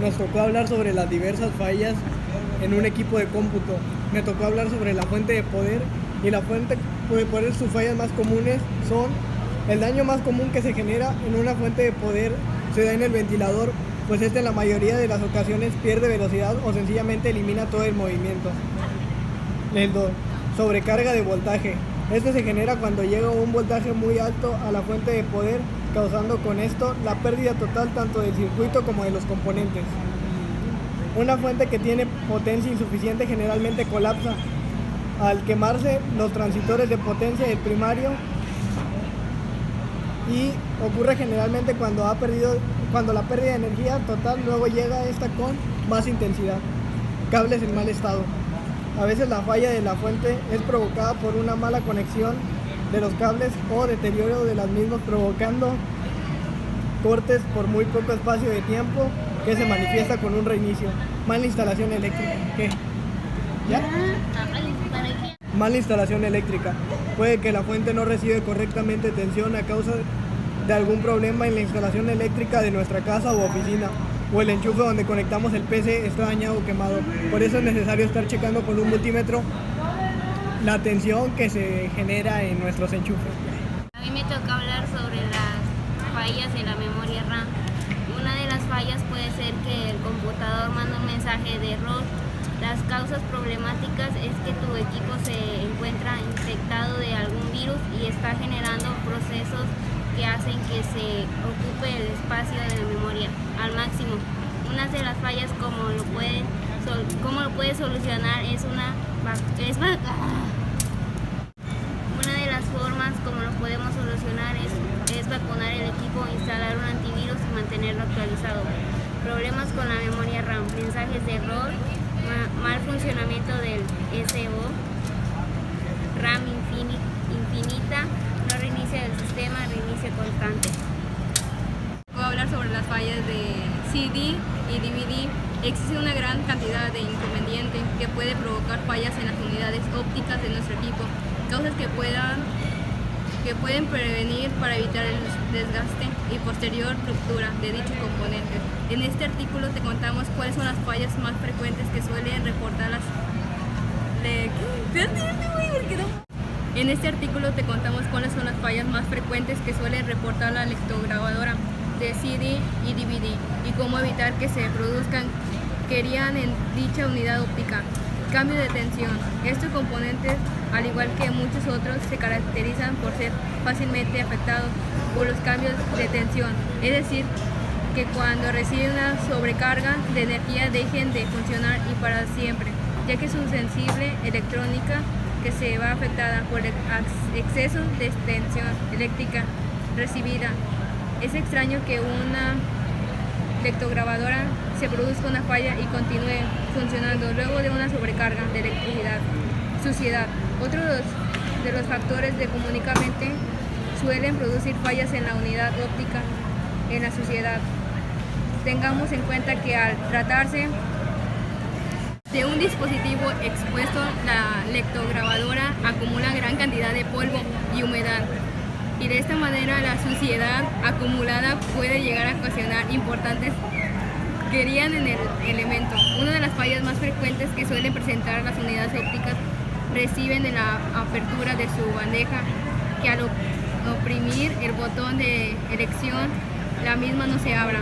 nos tocó hablar sobre las diversas fallas en un equipo de cómputo. Me tocó hablar sobre la fuente de poder, y la fuente de poder, sus fallas más comunes son: el daño más común que se genera en una fuente de poder se da en el ventilador, pues este en la mayoría de las ocasiones pierde velocidad o sencillamente elimina todo el movimiento. El 2. Sobrecarga de voltaje. Este se genera cuando llega un voltaje muy alto a la fuente de poder, causando con esto la pérdida total tanto del circuito como de los componentes. Una fuente que tiene potencia insuficiente generalmente colapsa al quemarse los transistores de potencia del primario, y ocurre generalmente cuando la pérdida de energía total luego llega esta con más intensidad. Cables en mal estado. A veces la falla de la fuente es provocada por una mala conexión de los cables o deterioro de las mismas, provocando cortes por muy poco espacio de tiempo que se manifiesta con un reinicio. Mala instalación eléctrica. ¿Qué? ¿Ya? Mala instalación eléctrica. Puede que la fuente no recibe correctamente tensión a causa de algún problema en la instalación eléctrica de nuestra casa u oficina, o el enchufe donde conectamos el PC está dañado o quemado. Por eso es necesario estar checando con un multímetro la tensión que se genera en nuestros enchufes. A mí me toca hablar sobre las fallas de la memoria RAM. Una de las fallas puede ser que el computador manda un mensaje de error. Las causas problemáticas es que tu equipo se encuentra infectado de algún virus y está generando procesos que hacen que se ocupe el espacio de la memoria al máximo. Una de las fallas, como lo puede solucionar, una de las formas como lo podemos solucionar es vacunar el equipo, instalar un antivirus y mantenerlo actualizado. Problemas con la memoria RAM: mensajes de error, mal funcionamiento del SO, RAM infinita, no reinicia del sistema, reinicio constante. Voy a hablar sobre las fallas de CD y DVD. Existe una gran cantidad de inconvenientes que puede provocar fallas en las unidades ópticas de nuestro equipo, causas que pueden prevenir para evitar el desgaste y posterior ruptura de dichos componentes. En este artículo te contamos cuáles son las fallas más frecuentes que suelen reportar la lectograbadora de CD y DVD y cómo evitar que se produzcan querían en dicha unidad óptica. Cambio de tensión. Estos componentes, al igual que muchos otros, se caracterizan por ser fácilmente afectados por los cambios de tensión, es decir, que cuando reciben una sobrecarga de energía dejen de funcionar y para siempre, ya que su sensible electrónica que se va afectada por el exceso de tensión eléctrica recibida. Es extraño que una lectograbadora se produzca una falla y continúe funcionando luego de una sobrecarga de electricidad. Suciedad. Otro de los factores de comunicamente suelen producir fallas en la unidad óptica en la suciedad. Tengamos en cuenta que al tratarse de un dispositivo expuesto, la lectograbadora acumula gran cantidad de polvo y humedad, y de esta manera la suciedad acumulada puede llegar a ocasionar importantes querían en el elemento. Una de las fallas más frecuentes que suelen presentar las unidades ópticas reciben en la apertura de su bandeja, que al oprimir el botón de elección, la misma no se abra.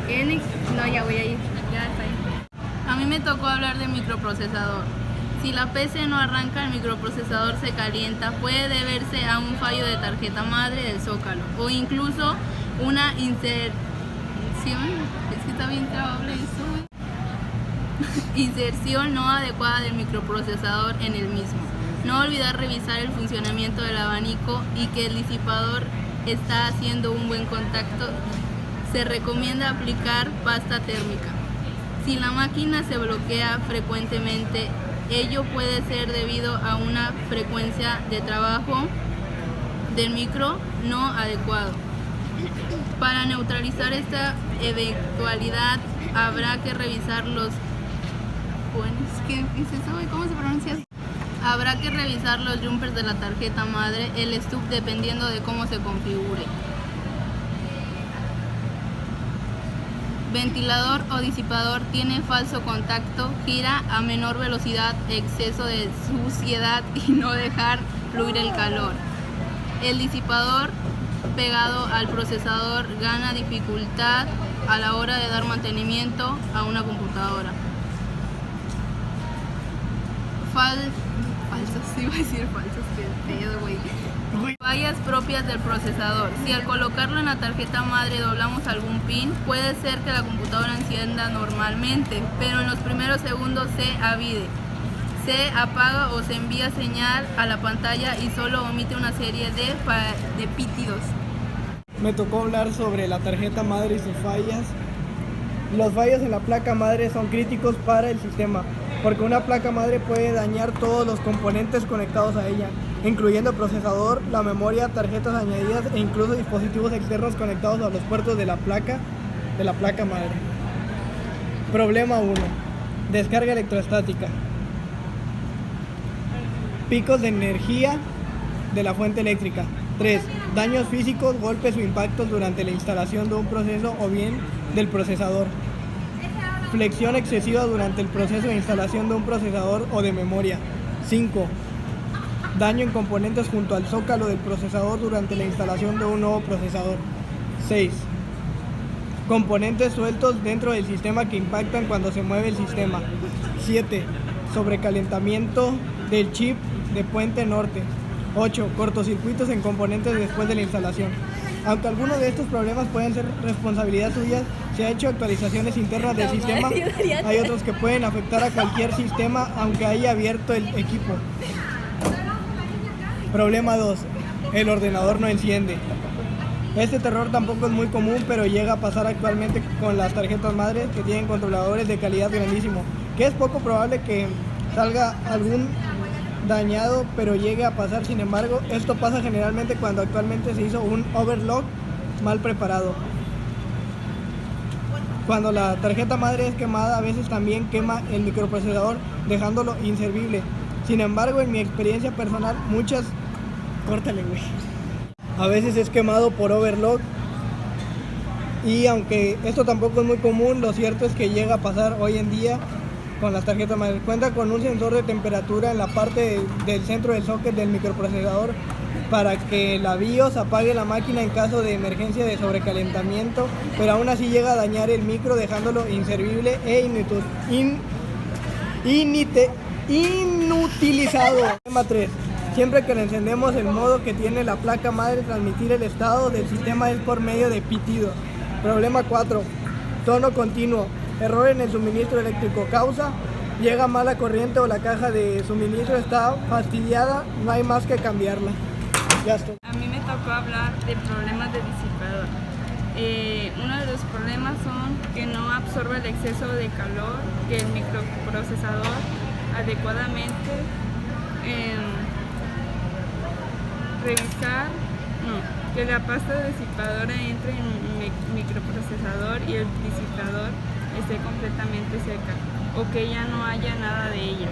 Ya voy a ir. Ya está ahí. A mí me tocó hablar de microprocesador. Si la PC no arranca, el microprocesador se calienta. Puede deberse a un fallo de tarjeta madre del zócalo o incluso una inserción. Es que está bien trabable eso. Inserción no adecuada del microprocesador en el mismo. No olvidar revisar el funcionamiento del abanico y que el disipador está haciendo un buen contacto. Se recomienda aplicar pasta térmica. Si la máquina se bloquea frecuentemente, ello puede ser debido a una frecuencia de trabajo del micro no adecuado. Para neutralizar esta eventualidad, habrá que revisar Habrá que revisar los jumpers de la tarjeta madre, el stub, dependiendo de cómo se configure. Ventilador o disipador tiene falso contacto, gira a menor velocidad, exceso de suciedad y no dejar fluir el calor. El disipador pegado al procesador gana dificultad a la hora de dar mantenimiento a una computadora. Falsos, iba a decir falsos, qué pedo, güey. Fallas propias del procesador. Si al colocarlo en la tarjeta madre doblamos algún pin, puede ser que la computadora encienda normalmente, pero en los primeros segundos se avide, se apaga o se envía señal a la pantalla y solo omite una serie de pítidos. Me tocó hablar sobre la tarjeta madre y sus fallas. Los fallos en la placa madre son críticos para el sistema, porque una placa madre puede dañar todos los componentes conectados a ella, incluyendo el procesador, la memoria, tarjetas añadidas e incluso dispositivos externos conectados a los puertos de la placa madre. Problema 1. Descarga electrostática. Picos de energía de la fuente eléctrica. 3. Daños físicos, golpes o impactos durante la instalación de un proceso o bien del procesador. Flexión excesiva durante el proceso de instalación de un procesador o de memoria. 5. Daño en componentes junto al zócalo del procesador durante la instalación de un nuevo procesador. 6. Componentes sueltos dentro del sistema que impactan cuando se mueve el sistema. 7. Sobrecalentamiento del chip de puente norte. 8. Cortocircuitos en componentes después de la instalación. Aunque algunos de estos problemas pueden ser responsabilidad suya, se han hecho actualizaciones internas del sistema. Hay otros que pueden afectar a cualquier sistema aunque haya abierto el equipo. Problema 2. El ordenador no enciende. Este terror tampoco es muy común, pero llega a pasar actualmente con las tarjetas madres que tienen controladores de calidad grandísimo, que es poco probable que salga algún dañado, pero llegue a pasar. Sin embargo, esto pasa generalmente cuando actualmente se hizo un overclock mal preparado. Cuando la tarjeta madre es quemada, a veces también quema el microprocesador, dejándolo inservible. Sin embargo, en mi experiencia personal, a veces es quemado por overclock, y aunque esto tampoco es muy común, lo cierto es que llega a pasar hoy en día con las tarjetas madre. Cuenta con un sensor de temperatura en la parte del centro del socket del microprocesador para que la BIOS apague la máquina en caso de emergencia de sobrecalentamiento, pero aún así llega a dañar el micro dejándolo inservible e inutilizado. Tema 3. Siempre que le encendemos, el modo que tiene la placa madre transmitir el estado del sistema es por medio de pitido. Problema 4. Tono continuo. Error en el suministro eléctrico. Causa: llega mala corriente o la caja de suministro está fastidiada, no hay más que cambiarla. Ya estoy. A mí me tocó hablar de problemas de disipador. Uno de los problemas son que no absorbe el exceso de calor, que el microprocesador adecuadamente que la pasta disipadora entre en el microprocesador y el disipador esté completamente seca o que ya no haya nada de ella.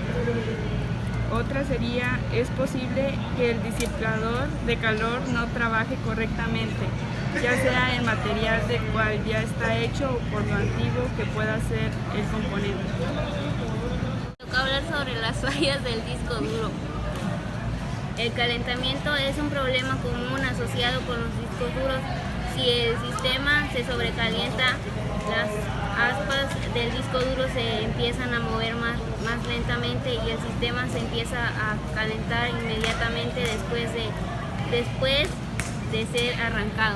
Otra sería, es posible que el disipador de calor no trabaje correctamente, ya sea el material del cual ya está hecho o por lo antiguo que pueda ser el componente. Toca hablar sobre las fallas del disco duro. El calentamiento es un problema común asociado con los discos duros. Si el sistema se sobrecalienta, las aspas del disco duro se empiezan a mover más lentamente y el sistema se empieza a calentar inmediatamente después de ser arrancado.